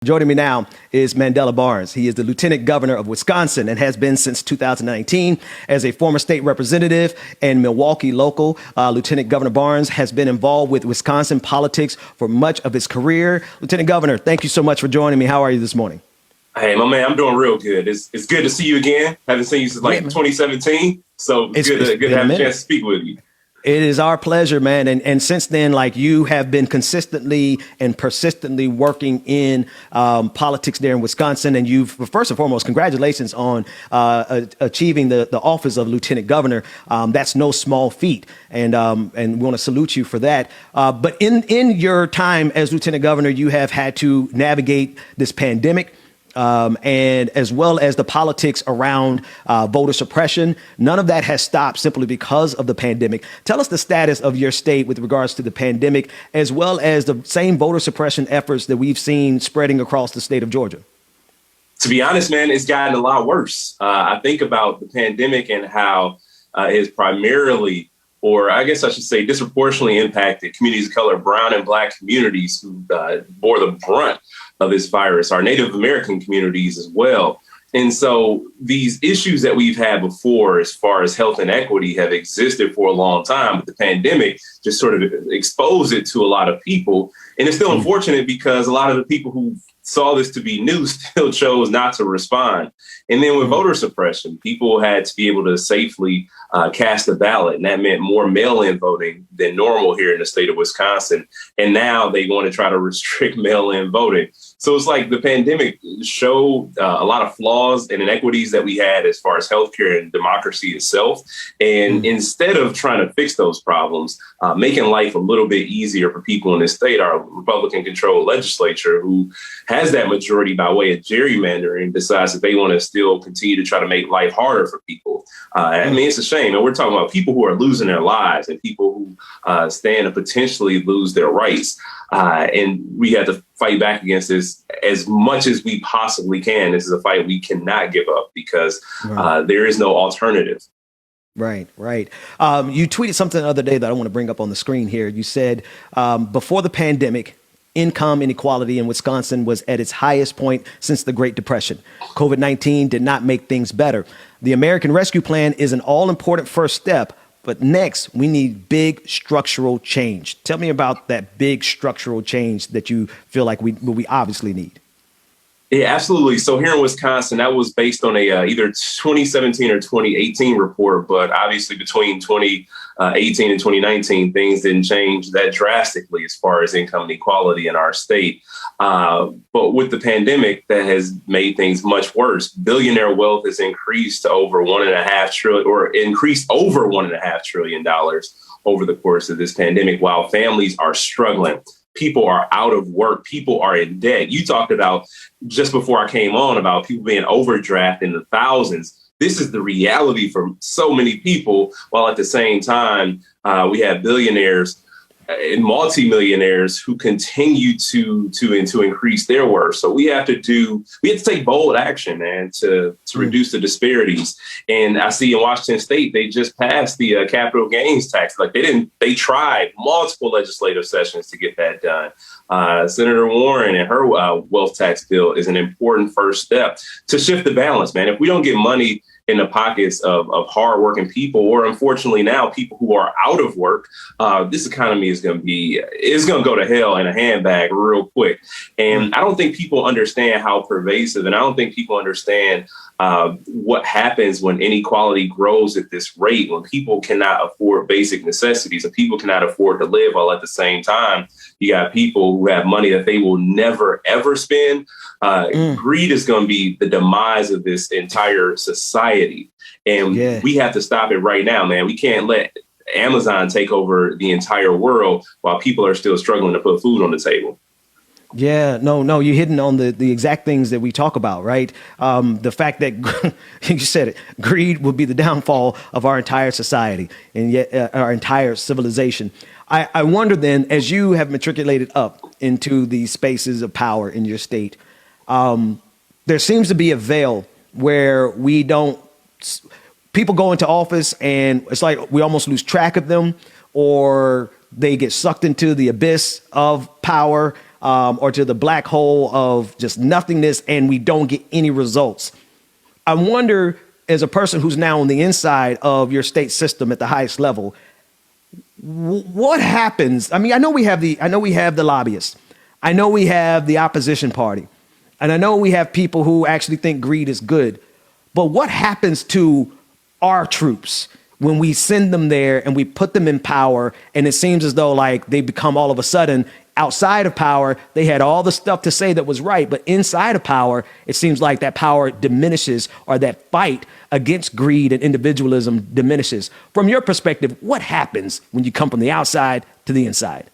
Joining me now is Mandela Barnes. He is the Lieutenant Governor of Wisconsin and has been since 2019. As a former state representative and Milwaukee local, Lieutenant Governor Barnes has been involved with Wisconsin politics for much of his career. Lieutenant Governor, thank you so much for joining me. How are you this morning? Hey, my man, I'm doing real good. It's good to see you again. Haven't seen you since 2017, so it's good to have a chance to speak with you. It is our pleasure, man. And since then, you have been consistently and persistently working in politics there in Wisconsin. And first and foremost, congratulations on achieving the office of Lieutenant Governor. That's no small feat. And we want to salute you for that. But in your time as Lieutenant Governor, you have had to navigate this pandemic. And as well as the politics around voter suppression. None of that has stopped simply because of the pandemic. Tell us the status of your state with regards to the pandemic, as well as the same voter suppression efforts that we've seen spreading across the state of Georgia. To be honest, man, it's gotten a lot worse. I think about the pandemic and how it has primarily, or I guess I should say disproportionately impacted communities of color, brown and black communities who bore the brunt of this virus, our Native American communities as well. And so these issues that we've had before, as far as health inequity, have existed for a long time, but the pandemic just sort of exposed it to a lot of people. And it's still unfortunate because a lot of the people who saw this to be new still chose not to respond. And then with voter suppression, people had to be able to safely cast a ballot. And that meant more mail-in voting than normal here in the state of Wisconsin. And now they want to try to restrict mail-in voting. So it's like the pandemic showed a lot of flaws and inequities that we had as far as healthcare and democracy itself. And instead of trying to fix those problems, making life a little bit easier for people in this state, our Republican-controlled legislature, who has that majority by way of gerrymandering, decides that they want to still continue to try to make life harder for people. I mean, it's a shame. And we're talking about people who are losing their lives and people who stand to potentially lose their rights. And we have to fight back against this as much as we possibly can. This is a fight we cannot give up because there is no alternative. Right. You tweeted something the other day that I want to bring up on the screen here. You said before the pandemic, income inequality in Wisconsin was at its highest point since the Great Depression. COVID-19 did not make things better. The American Rescue Plan is an all-important first step. But next, we need big structural change. Tell me about that big structural change that you feel like we obviously need. Yeah, absolutely. So here in Wisconsin, that was based on a either 2017 or 2018 report. But obviously between 2018 and 2019, things didn't change that drastically as far as income inequality in our state. But with the pandemic, that has made things much worse. Billionaire wealth has increased to over $1.5 trillion, or increased over $1.5 trillion over the course of this pandemic, while families are struggling. People are out of work. People are in debt. You talked about just before I came on about people being overdrafted in the thousands. This is the reality for so many people, while at the same time, we have billionaires and multimillionaires who continue to increase their worth. So we have to take bold action, man, to reduce the disparities. And I see in Washington State, they just passed the capital gains tax. They tried multiple legislative sessions to get that done. Senator Warren and her wealth tax bill is an important first step to shift the balance, man. If we don't get money in the pockets of hardworking people, or unfortunately now people who are out of work, this economy is going to go to hell in a handbag real quick. And I don't think people understand how pervasive, and I don't think people understand what happens when inequality grows at this rate, when people cannot afford basic necessities and people cannot afford to live, while at the same time, you got people who have money that they will never, ever spend. Greed is going to be the demise of this entire society. And we have to stop it right now, man. We can't let Amazon take over the entire world while people are still struggling to put food on the table. Yeah, no, you're hitting on the exact things that we talk about, right? The fact that you said it, greed will be the downfall of our entire society and yet our entire civilization. I wonder then, as you have matriculated up into these spaces of power in your state, there seems to be a veil where people go into office and it's like we almost lose track of them, or they get sucked into the abyss of power. or to the black hole of just nothingness, and we don't get any results. I wonder, as a person who's now on the inside of your state system at the highest level, what happens? I mean, I know we have the lobbyists. I know we have the opposition party. And I know we have people who actually think greed is good. But what happens to our troops when we send them there and we put them in power, and it seems as though like they become all of a sudden outside of power, they had all the stuff to say that was right, but inside of power, it seems like that power diminishes, or that fight against greed and individualism diminishes. From your perspective, what happens when you come from the outside to the inside?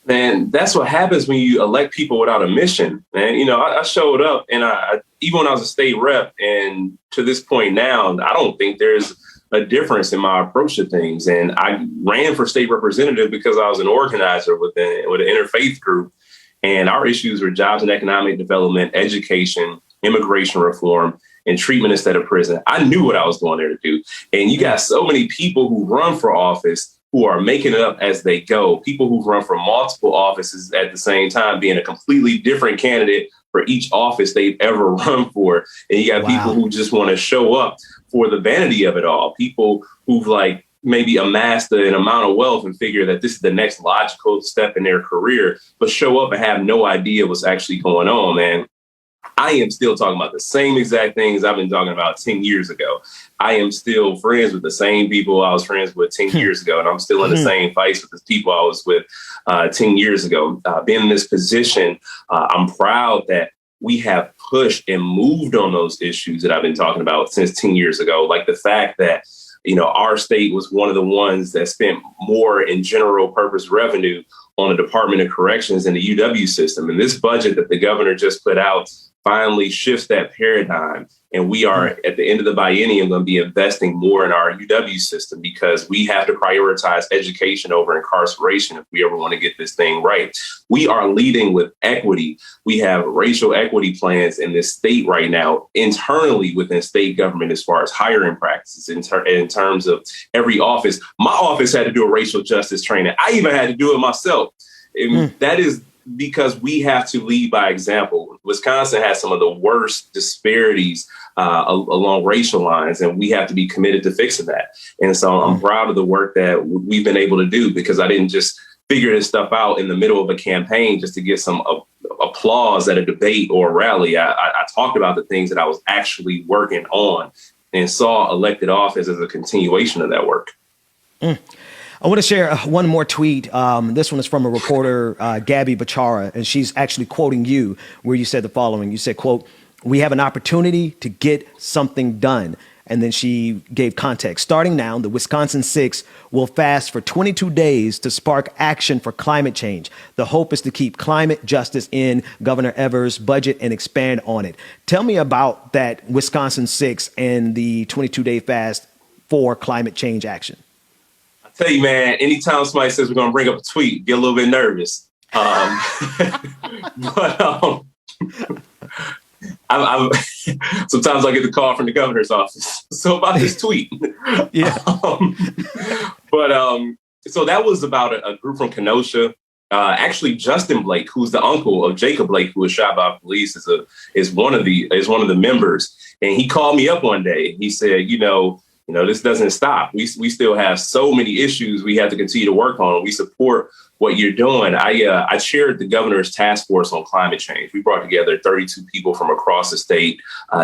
Man, that's what happens when you elect people without a mission. Man, you know, I showed up, and I even when I was a state rep, and to this point now, I don't think there's a difference in my approach to things. And I ran for state representative because I was an organizer with an interfaith group, and our issues were jobs and economic development, education, immigration reform, and treatment instead of prison. I knew what I was going there to do. And you got so many people who run for office who are making it up as they go, people who've run for multiple offices at the same time, being a completely different candidate for each office they've ever run for. And you got people who just want to show up for the vanity of it all, people who've like maybe amassed an amount of wealth and figure that this is the next logical step in their career, but show up and have no idea what's actually going on, man. I am still talking about the same exact things I've been talking about 10 years ago. I am still friends with the same people I was friends with 10 years ago, and I'm still in the same fights with the people I was with 10 years ago. Being in this position, I'm proud that we have pushed and moved on those issues that I've been talking about since 10 years ago, like the fact that, you know, our state was one of the ones that spent more in general purpose revenue on the Department of Corrections and the UW system. And this budget that the governor just put out finally shifts that paradigm. And we are at the end of the biennium going to be investing more in our UW system because we have to prioritize education over incarceration if we ever want to get this thing right. We are leading with equity. We have racial equity plans in this state right now, internally within state government, as far as hiring practices in terms of every office. My office had to do a racial justice training. I even had to do it myself. And that is because we have to lead by example. Wisconsin has some of the worst disparities along racial lines, and we have to be committed to fixing that. And so I'm proud of the work that we've been able to do, because I didn't just figure this stuff out in the middle of a campaign just to get some applause at a debate or a rally. I talked about the things that I was actually working on and saw elected office as a continuation of that work. I want to share one more tweet. This one is from a reporter, Gabby Bachara, and she's actually quoting you, where you said the following. You said, quote, "We have an opportunity to get something done." And then she gave context. "Starting now, the Wisconsin Six will fast for 22 days to spark action for climate change. The hope is to keep climate justice in Governor Evers' budget and expand on it." Tell me about that Wisconsin Six and the 22-day fast for climate change action. Tell you, man, anytime somebody says we're going to bring up a tweet, get a little bit nervous. Sometimes I get the call from the governor's office. So about this tweet. So that was about a group from Kenosha. Actually, Justin Blake, who's the uncle of Jacob Blake, who was shot by police, is one of the members. And he called me up one day. He said, you know, this doesn't stop. We still have so many issues we have to continue to work on. We support what you're doing. I chaired the governor's task force on climate change. We brought together 32 people from across the state,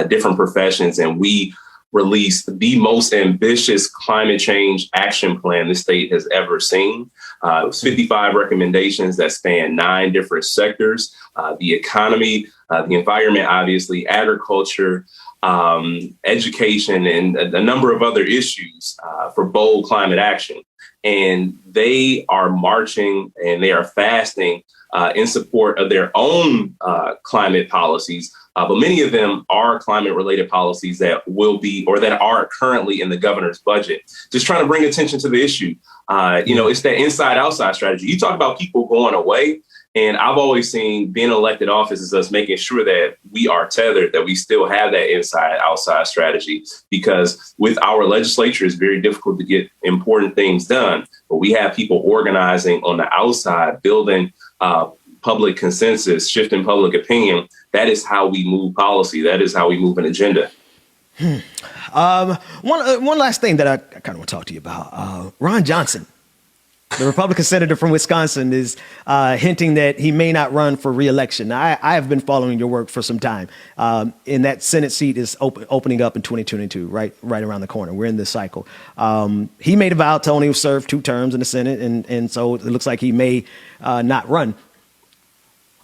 different professions, and we released the most ambitious climate change action plan the state has ever seen. It was 55 recommendations that span 9 different sectors: the economy, the environment, obviously, agriculture, education, and a number of other issues for bold climate action. And they are marching and they are fasting in support of their own climate policies. But many of them are climate related policies that will be, or that are currently in the governor's budget, just trying to bring attention to the issue. It's that inside outside strategy. You talk about people going away. And I've always seen being elected office as us making sure that we are tethered, that we still have that inside outside strategy, because with our legislature, it's very difficult to get important things done. But we have people organizing on the outside, building public consensus, shifting public opinion, that is how we move policy. That is how we move an agenda. One last thing that I kind of want to talk to you about. Ron Johnson, the Republican senator from Wisconsin, is hinting that he may not run for re-election. I have been following your work for some time. And that Senate seat is opening up in 2022, right around the corner. We're in this cycle. He made a vow to only serve 2 terms in the Senate, and so it looks like he may not run.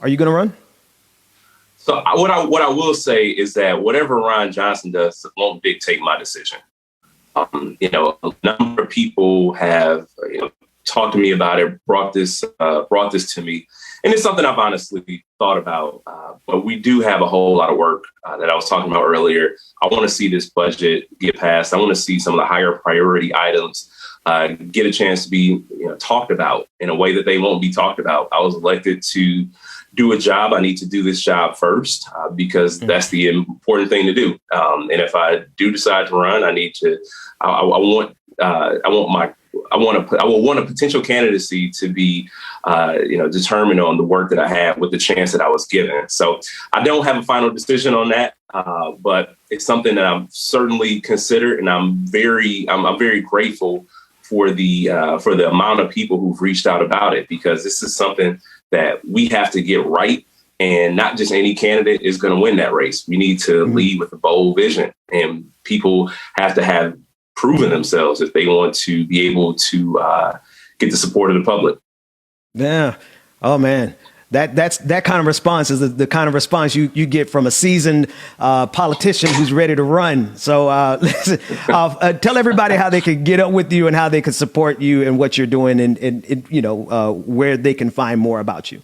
Are you going to run? So what I will say is that whatever Ron Johnson does won't dictate my decision. A number of people have talked to me about it, brought this to me, and it's something I've honestly thought about. But we do have a whole lot of work that I was talking about earlier. I want to see this budget get passed. I want to see some of the higher priority items get a chance to be talked about in a way that they won't be talked about. I was elected to do a job. I need to do this job first because that's the important thing to do. And if I do decide to run, I need to. I want a potential candidacy to be, determined on the work that I have with the chance that I was given. So I don't have a final decision on that, but it's something that I'm certainly considered, and I'm very grateful for the amount of people who've reached out about it, because this is something that we have to get right. And not just any candidate is going to win that race. We need to lead with a bold vision, and people have to have proven themselves if they want to be able to get the support of the public. Yeah. Oh, man. That kind of response is the kind of response you get from a seasoned politician who's ready to run. So listen, tell everybody how they can get up with you and how they can support you and what you're doing, and where they can find more about you.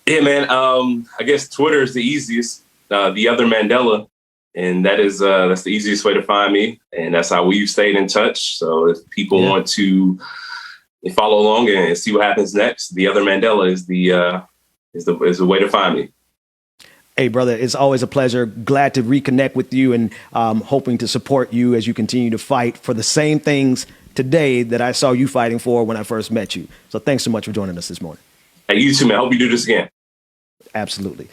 Yeah, man. I guess Twitter is the easiest. The other Mandela, and that's the easiest way to find me, and that's how we've stayed in touch. So if people want to follow along and see what happens next, the other Mandela is the way to find me. Hey, brother, it's always a pleasure. Glad to reconnect with you, and hoping to support you as you continue to fight for the same things today that I saw you fighting for when I first met you. So thanks so much for joining us this morning. Hey, you too, man. I hope you do this again. Absolutely.